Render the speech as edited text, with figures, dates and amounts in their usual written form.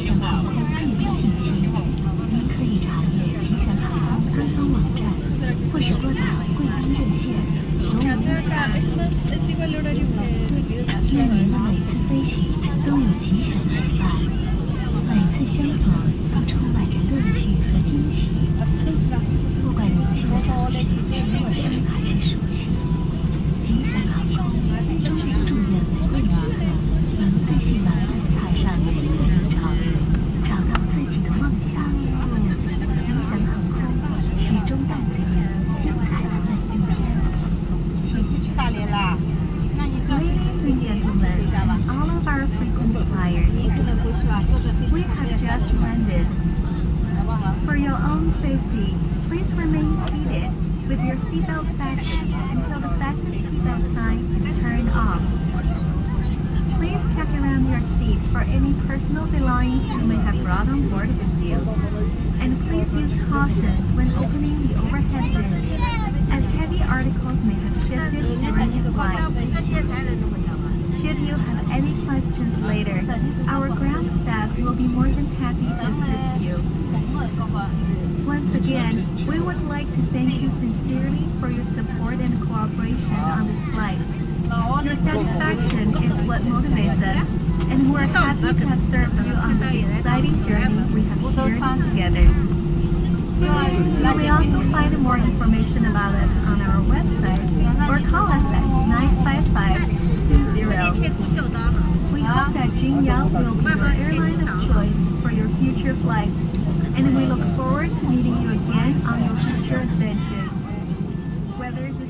祥航空更多信息，您可以查阅吉祥航空官方网站，或是拨打贵宾热线9510。愿您的每次飞行都有吉祥陪伴，每次相逢都充满着乐趣和惊喜。不管您去的城市是陌生还是熟悉，吉祥航空衷心祝愿每位旅客能自信地踏上新的旅程，找到自己的梦想。吉祥航空始终伴随您精彩的每一天。谢谢。大连啦，那你坐飞机也是回家吧？ All of our frequent flyers, 你不能过去吧？坐着飞 we 机 have just landed. 好不好？ For your own safety, please remain seated with your seatbelt fastened until the fasten seatbelt sign is turned off. Please check around your seat for any personal belongings you may have brought on board with you. And please use caution when opening the overhead bin, as heavy articles may have shifted during the flight. Should you have any questions later, our ground staff will be more than happy to assist you. Once again, we would like to thank you sincerely for your support and cooperation on this flight. Your satisfaction is what motivates us, and we're happy to have served you on this exciting journey we have shared together. You may also find more information about us on our website or call us at 955-20. We hope that Jinyao will be your airline of choice for your future flights, and we look forward to meeting you again on your future adventures. Whether this